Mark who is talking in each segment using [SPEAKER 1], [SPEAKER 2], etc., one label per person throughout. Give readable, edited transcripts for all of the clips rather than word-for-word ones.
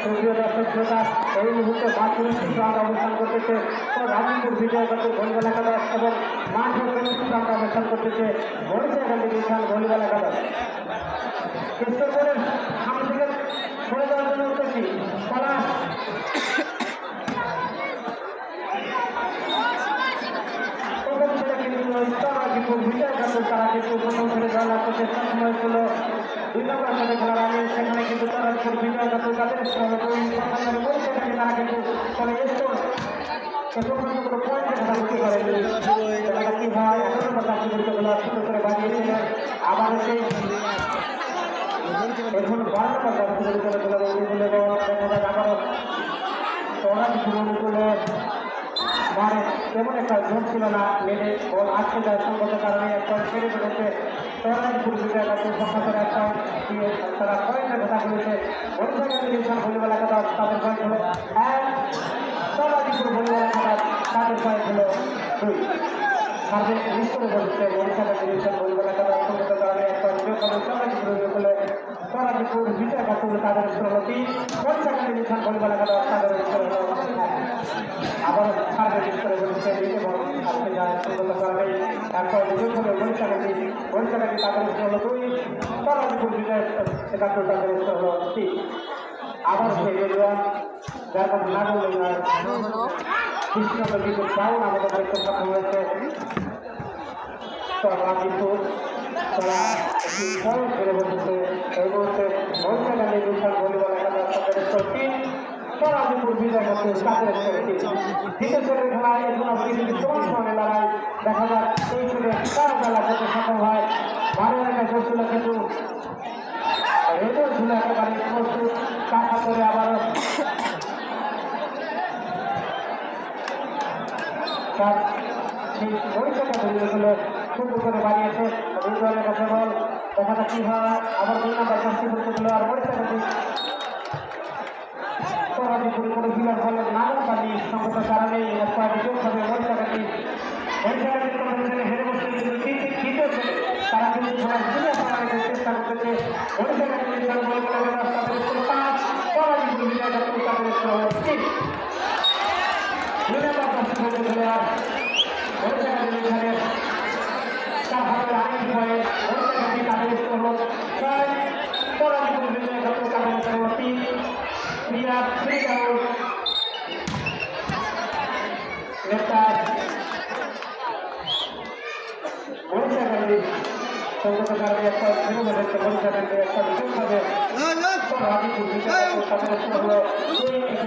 [SPEAKER 1] সুপ্রিয় দর্শক শ্রোতা, এই মুহূর্তে মাঠ পরিস্থিতি অবস্থান করতেছে রাজীবপুর বিজয়গঞ্জের ভলিবল একাদশ এবং মাঠে পরিস্থিতি অবস্থান করতেছে বরিশাল বিশাল ভলিবল একাদশ। চেষ্টা করে সামনে থেকে সরে যাওয়ার জন্য উঠতেছি পলাশ প্রথম ছেলে কিন্তু রাজীবপুর বিজয়গঞ্জের তারা কিন্তু প্রথম ছেলে জয় লাভ করতে সক্ষম হয়েছিল। দুই নম্বর সাথে খেলার আগে সেখানে কিন্তু রাজীবপুর বিজয়গঞ্জ তাদের তারা কিন্তু তবে কোনো পয়েন্টের কথা বুঝতে পারেনি। কি হয় এখন গুরুত্বগুলো ছোট করে বানিয়েছিলেন আবার সেই এখন মানে তেমন একটা জোর ছিল না মেনে বল আটকে যায় সঙ্গত কারণে একটা ছেড়ে ফেলেছে রাজীবপুর বিজয়গঞ্জের পক্ষ করে একটা তারা পয়েন্টের কথা বলেছে বরিশাল ভলিবল একাদশ তাদের পয়েন্ট হলো এক, রাজীবপুর ভলিবল একাদশ তাদের পয়েন্ট হলো দুই। সার্ভে মিস করে বলছে বরিশাল ভলিবল একাদশ সঙ্গত কারণে একটা রাজীবপুর বিজয়গঞ্জ তাদের স্কোর হলো তিন, বরিশাল ভলিবল একাদশ তাদের স্কোর হলো আবার সার্ভে মিস করে বলছে আজকে যায় সঙ্গত কারণে একটা বরিশাল তাদের স্কোর হলো দুই, রাজীবপুর বিজয়গঞ্জ তাদের স্কোর হলো তিন। আবার সেই রেলওয়ান যার মধ্যে না করলে কৃষ্ণনগর কিন্তু ডাউন আমাদের দেখতে সক্ষম হয়েছে রাজীবপুর তারা একটি ফল ফেলে বসেছে এই মুহূর্তে বরিশাল বিশাল ভলিবল একাদশ তাদের স্কোর তিন, রাজীবপুর বিজয়গঞ্জ তাদের স্কোর তিন। দ্বিতীয় সেটের খেলায় এগুলো সমানে লড়াই দেখা যাক এই সেটে কার বেলা করতে সক্ষম হয়। ভালো একটা করছিল কিন্তু রেডিও ছিল একেবারে প্রস্তুত চাকা করে আবার সেই পরীক্ষাটা ধরিয়েছিল সুন্দর করে বানিয়েছে দুই দলের কাছে বল দেখা যাক কি হয়। আবার দুই নাম্বার চাষি করতে গেল আর রাজীবপুর কোনো বিরাট বলের নাগর পানি সঙ্গত কারণেই একটা যোগ হবে বরিশালটি হেরে বসতে কিন্তু তারা কিন্তু সবাই ঘুরে পড়ার চেষ্টা করতেছে। বরিশাল তাদের স্কোর পাঁচ, রাজীবপুর বিজয়গঞ্জ তাদের স্কোর তিন। দুই নম্বর চাষি খেলোয়াড় বরিশাল তার হাতে আইন হয়ে বরিশাল তাদের স্কোর হল ছয়, রাজীবপুর বিজয়গঞ্জ তাদের স্কোর হল তিন। ক্রিয়া বরিশাল সঙ্গত কারণে একটা বরিশাল একটা বিশেষ হবে রাজীবপুর বিজয়গঞ্জ তাদের স্কোর হল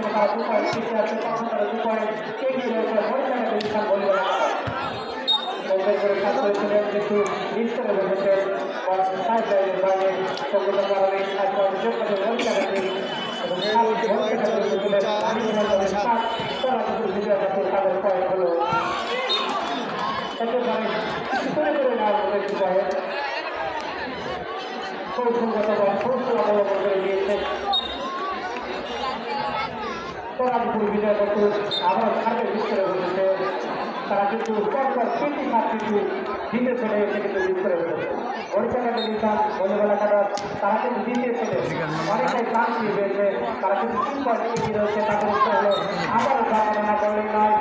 [SPEAKER 1] তারা 2 পয়েন্ট পিছিয়ে আছে, তখন তারা 2 পয়েন্ট এগিয়ে রয়েছে বরিশাল বিশাল ভলিবল করে কাজ করেছিলেন কিন্তু মিস করে বসেছেন সাইড লাইনের বাইরে সঙ্গত কারণে একটা যোগ করে বরিশালটি এবং রাজীবপুর বিজয়গঞ্জ তাদের পয়েন্ট হল একেবারে করে নেওয়ার মতো একটি পয়েন্ট কৌশলগত বা কৌশল অবলম্বন করে দিয়েছে রাজীবপুর বিজয়গঞ্জ আবার সার্ভে মিস করে বসেছে। তারা কিন্তু পরপর 3টি সাত কিন্তু দ্বিতীয় ছেলে এসে কিন্তু মিস করে বসেছে। বরিশাল বিশাল ভলিবল একাদশ তারা কিন্তু দ্বিতীয় ছেলে অনেকটাই চান্স পেয়েছে, তারা কিন্তু 3 পয়েন্ট এগিয়ে রয়েছে তাদের হলো আবারও ধারণা করলেন নয়